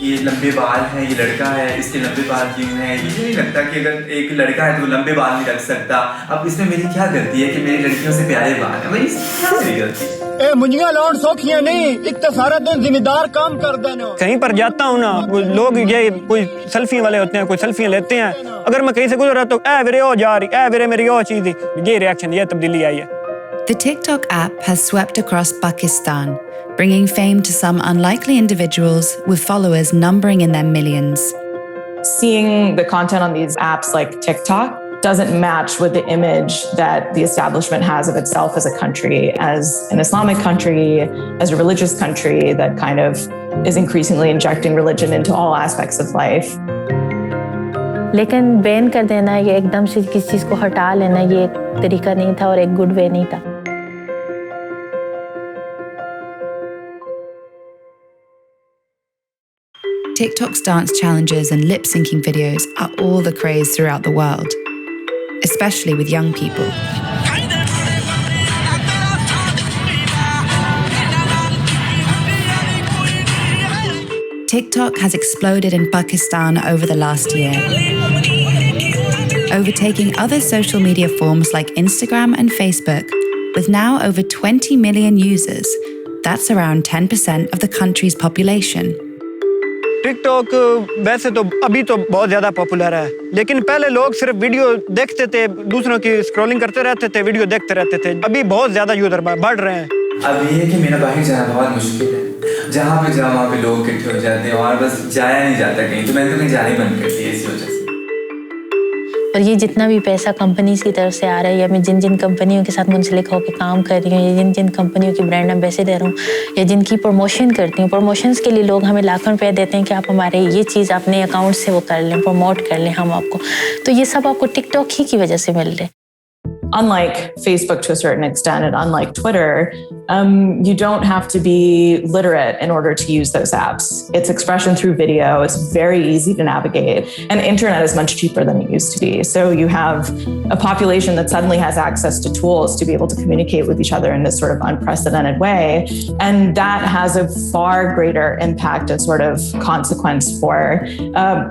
ये लंबे बाल हैं, ये लड़का है, इसके लंबे बाल क्यों हैं? ये नहीं लगता कि अगर एक लड़का है तो लंबे बाल नहीं रख सकता। अब इसमें मेरी क्या गलती है कि मेरी लड़कियों से प्यारे बाल हैं? भाई क्या मेरी गलती? ए मुझिया लौंड सौखियां नहीं, एक तो सारा दिन जिम्मेदार काम कर देना। कहीं पर जाता हूँ ना, लोग ये कोई सेल्फी वाले होते हैं, कोई सेल्फियां लेते हैं, अगर मैं कहीं से गुजर रहा तो ए वीरे ओ जा रही, ए वीरे मेरी ओ चीज, ये रिएक्शन, ये तब्दीली आई है। The TikTok app has swept across Pakistan, bringing fame to some unlikely individuals with followers numbering in their millions. Seeing the content on these apps like TikTok doesn't match with the image that the establishment has of itself as a country, as an Islamic country, as a religious country that kind of is increasingly injecting religion into all aspects of life. लेकिन ban कर देना, ये एकदम से किसी चीज़ को हटा लेना, ये एक तरीका नहीं था और एक गुड वे नहीं था। TikTok's dance challenges and lip-syncing videos are all the craze throughout the world, especially with young people. TikTok has exploded in Pakistan over the last year, overtaking other social media forms like Instagram and Facebook, with now over 20 million users. That's around 10% of the country's population. TikTok वैसे तो अभी तो बहुत ज़्यादा popular है, लेकिन पहले लोग सिर्फ वीडियो देखते थे, दूसरों की स्क्रॉलिंग करते रहते थे, वीडियो देखते रहते थे। अभी बहुत ज़्यादा यूज़र बढ़ रहे हैं। अब ये है कि मेरा बाहर जाना बहुत मुश्किल है, जहाँ पे जाओ वहाँ पे लोग इकट्ठे हो जाते हैं और बस जाया नहीं जाता कहीं, तो मैंने तो कहीं जाने ही बंद कर दिया इसी वजह से। और ये जितना भी पैसा कंपनीज की तरफ से आ रहा है, या मैं जिन जिन कंपनियों के साथ मुंसलिक होकर काम कर रही हूँ, या जिन जिन कंपनियों की ब्रांड एम्बेसडर हूँ, या जिनकी प्रमोशन करती हूँ, प्रमोशंस के लिए लोग हमें लाखों रुपए देते हैं कि आप हमारे ये चीज़ अपने अकाउंट से वो कर लें, प्रमोट कर लें हम आपको, तो ये सब आपको टिकटॉक ही की वजह से मिल रहे हैं। Unlike Facebook to a certain extent, and unlike Twitter, you don't have to be literate in order to use those apps. It's expression through video. It's very easy to navigate. And internet is much cheaper than it used to be. So you have a population that suddenly has access to tools to be able to communicate with each other in this sort of unprecedented way. And that has a far greater impact and sort of consequence for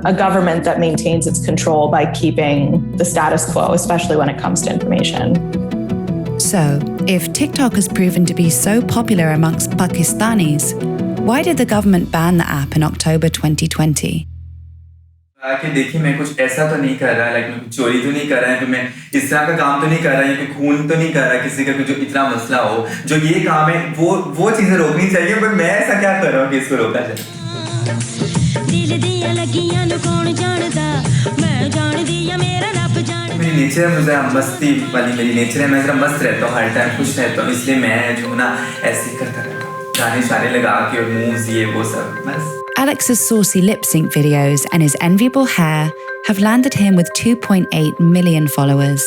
a government that maintains its control by keeping the status quo, especially when it comes to information. So, if TikTok has proven to be so popular amongst Pakistanis, why did the government ban the app in October 2020? कि देखिए मैं कुछ ऐसा तो नहीं कर रहा, like मैं चोरी तो नहीं कर रहा है, तो मैं इस तरह का काम तो नहीं कर रहा, या कोई खून तो नहीं कर रहा किसी का, जो इतना मसला हो, जो ये काम है वो चीजें रोकनी चाहिए, बट मैं ऐसा क्या कर रहा हूँ कि इसको रोका जाए? मेरी नेचर है, मुझे मस्ती वाली मेरी नेचर है, मैं जरा मस्त रहता हूँ, हर टाइम खुश रहता हूँ, इसलिए मैं जो ना ऐसे ही करता रहता हूँ, गाने शाने लगा के और मूव्स ये वो सब बस। Alex's saucy lip-sync videos and his enviable hair have landed him with 2.8 million followers.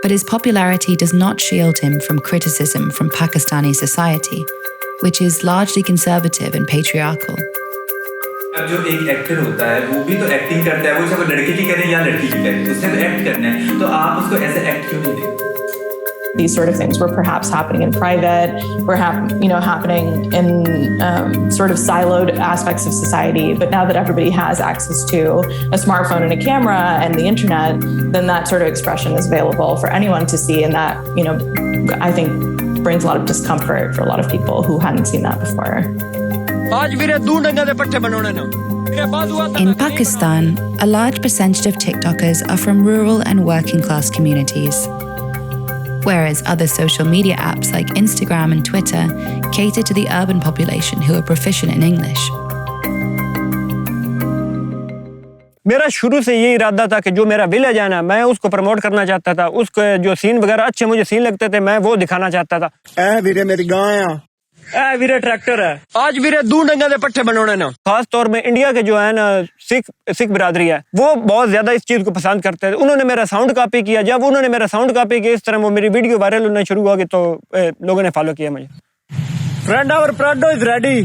But his popularity does not shield him from criticism from Pakistani society, which is largely conservative and patriarchal. अब जो एक actor होता है वो भी तो acting करता है, वो चाहे वो लड़के की करे या लड़की की करे, उसने तो एक्ट करना है, तो आप उसको ऐसे एक्ट क्यों नहीं देखते? These sort of things were perhaps happening in private, were happening in sort of siloed aspects of society. But now that everybody has access to a smartphone and a camera and the internet, then that sort of expression is available for anyone to see, and that I think brings a lot of discomfort for a lot of people who hadn't seen that before. In Pakistan, a large percentage of TikTokers are from rural and working class communities, whereas other social media apps like Instagram and Twitter cater to the urban population who are proficient in English. मेरा शुरू से ये इरादा था कि जो मेरा village है ना, मैं उसको प्रमोट करना चाहता था, उसके जो सीन वगैरह अच्छे मुझे सीन लगते थे, मैं वो दिखाना चाहता था। ए वीरे मेरी गाय ए वीरे ट्रैक्टर है, आज वीरे दूं डंगा दे पट्टे बनाने ना। खास तौर में इंडिया के जो है ना सिख बिरादरी है, वो बहुत ज्यादा इस चीज को पसंद करते हैं। उन्होंने मेरा साउंड कॉपी किया, जब उन्होंने मेरा साउंड कॉपी किया, इस तरह वो मेरी वीडियो वायरल होना शुरू हो गई, तो लोगों ने फॉलो किया मुझे। Friend our Prado is ready,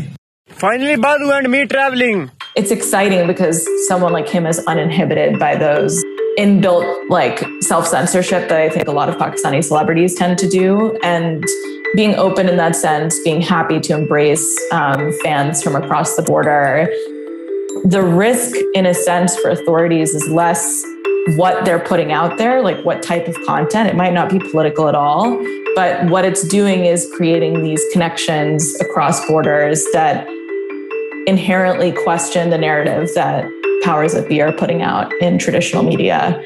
finally बादू and me travelling. It's exciting because someone like him is uninhibited by those inbuilt self-censorship that I think a lot of Pakistani celebrities tend to do. And being open in that sense, being happy to embrace fans from across the border. The risk, in a sense, for authorities is less what they're putting out there, like what type of content. It might not be political at all, but what it's doing is creating these connections across borders that inherently question the narrative that powers that be are putting out in traditional media.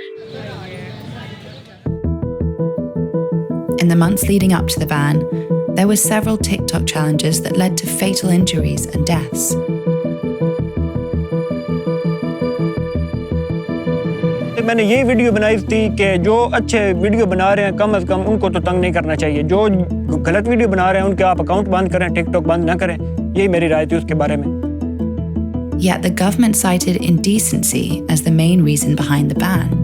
In the months leading up to the ban, there were several TikTok challenges that led to fatal injuries and deaths. मैंने यही video बनाई थी कि जो अच्छे video बना रहे हैं कम से कम उनको तो तंग नहीं करना चाहिए, जो गलत वीडियो बना रहे हैं उनके आप अकाउंट बंद करें, टिकटॉक बंद ना करें। यही मेरी राय थी उसके बारे में। Yet the government cited indecency as the main reason behind the ban.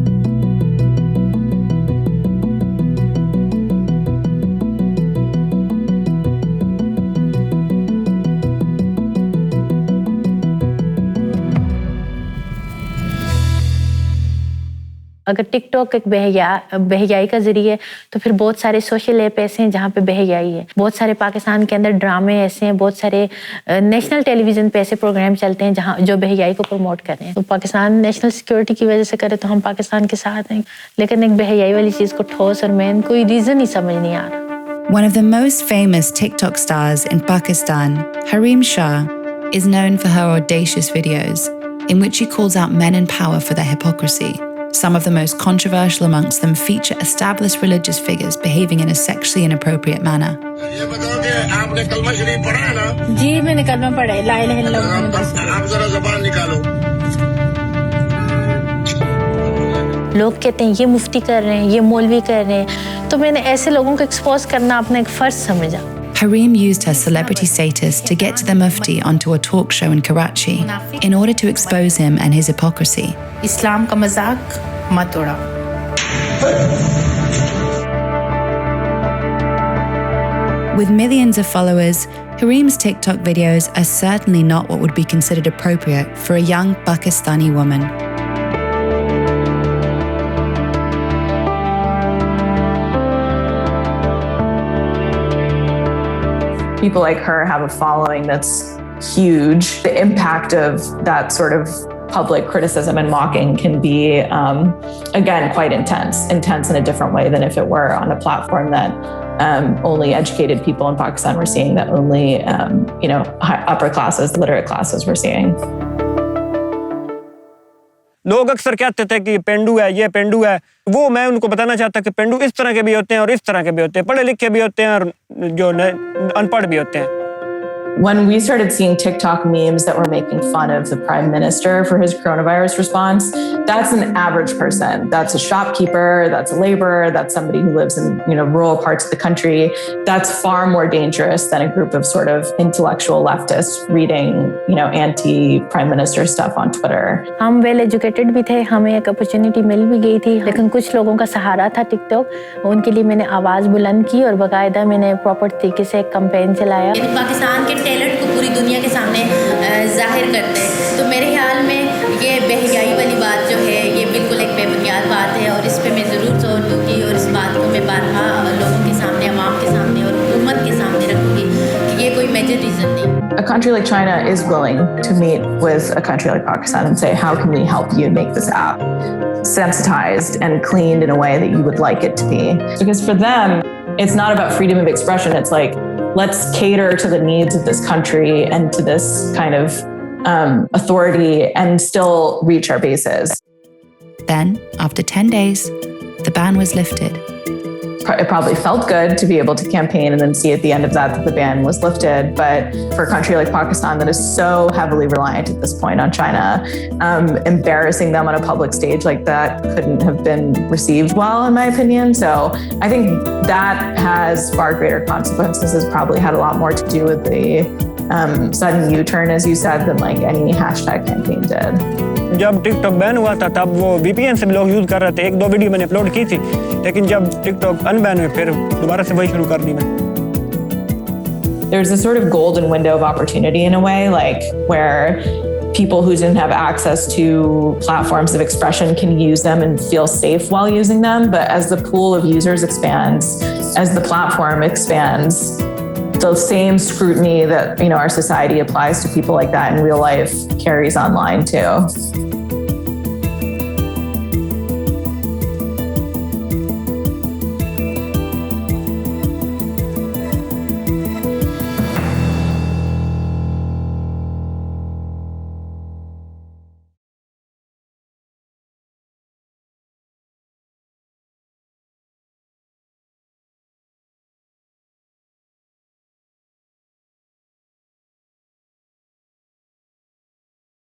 अगर टिकटॉक एक बेहयाई का जरिए है तो फिर बहुत सारे सोशल ऐप ऐसे हैं जहाँ पे बेहयाई है। बहुत सारे पाकिस्तान के अंदर ड्रामे ऐसे हैं, बहुत सारे नेशनल टेलीविजन पे ऐसे प्रोग्राम चलते हैं जहाँ जो बेहयाई को प्रमोट कर रहे हैं। तो पाकिस्तान नेशनल सिक्योरिटी की वजह से करे तो हम पाकिस्तान के साथ हैं, लेकिन एक बेहयाई वाली चीज़ को ठोस और मेन कोई रीज़न ही समझ नहीं आ रहा। One of the most famous TikTok stars in Pakistan, Harim Shah, is known for her audacious videos in which she calls out men in power for their hypocrisy. Some of the most controversial amongst them feature established religious figures behaving in a sexually inappropriate manner. ये बताओ कि आपने कलमा शरीफ पढ़ा है ना? जी मैंने कलमा पढ़ा है, ला इलाहा इल्लल्लाह। आप जरा ज़बान निकालो। लोग कहते हैं ये मुफ्ती कर रहे हैं, ये मौलवी कर रहे हैं, तो मैंने ऐसे लोगों को एक्सपोज करना अपना एक फर्ज समझा। Harim used her celebrity status to get to the Mufti onto a talk show in Karachi in order to expose him and his hypocrisy. इस्लाम का मजाक मत उड़ाओ। With millions of followers, Harim's TikTok videos are certainly not what would be considered appropriate for a young Pakistani woman. People like her have a following that's huge. The impact of that sort of public criticism and mocking can be, again, quite intense in a different way than if it were on a platform that only educated people in Pakistan were seeing, that only, upper classes, literate classes were seeing. लोग अक्सर कहते थे कि पेंडू है, ये पेंडू है। वो मैं उनको बताना चाहता कि पेंडू इस तरह के भी होते हैं और इस तरह के भी होते हैं, पढ़े लिखे भी होते हैं और जो अनपढ़ भी होते हैं। When we started seeing TikTok memes that were making fun of the prime minister for his coronavirus response, that's an average person. That's a shopkeeper, that's a laborer, that's somebody who lives in, rural parts of the country. That's far more dangerous than a group of sort of intellectual leftists reading, anti-prime minister stuff on Twitter. हम well educated भी थे, हमें एक opportunity मिल भी गई थी, लेकिन कुछ लोगों का सहारा था टिकटॉक। उनके लिए मैंने आवाज़ बुलंद की और बाकायदा मैंने प्रॉपर तरीके से एक कैंपेन चलाया। पाकिस्तान के टैलेंट को पूरी दुनिया के सामने जाहिर करते हैं, तो मेरे ख्याल में ये बेहयाई वाली बात जो है ये बिल्कुल एक बेबुनियाद बात है और इस पे मैं ज़रूर जोर दूँगी और इस बात को मैं बारहा लोगों के सामने, अवाम के सामने और हुकूमत के सामने रखूँगी कि ये कोई मेजर रीज़न नहीं। A country like China is willing to meet with a country like Pakistan and say, how can we help you make this app sensitized and cleaned in a way that you would like it to be? Because for them, it's not about freedom of expression. It's like, let's cater to the needs of this country and to this kind of authority and still reach our bases. Then, after 10 days, the ban was lifted. It probably felt good to be able to campaign and then see at the end of that the ban was lifted. But for a country like Pakistan that is so heavily reliant at this point on China, embarrassing them on a public stage like that couldn't have been received well, in my opinion. So I think that has far greater consequences, has probably had a lot more to do with the sudden U-turn, as you said, than like any hashtag campaign did. जब TikTok ban हुआ था तब वो VPN से भी लोग use कर रहे थे। एक दो वीडियो मैंने अपलोड की थी, लेकिन जब टिकटॉक अनबैन हुए फिर दोबारा से वही शुरू कर दी मैं। There's a sort of golden window of opportunity in a way, like where people who didn't have access to platforms of expression can use them and feel safe while using them. But as the pool of users expands, as the platform expands, the same scrutiny that our society applies to people like that in real life carries online too.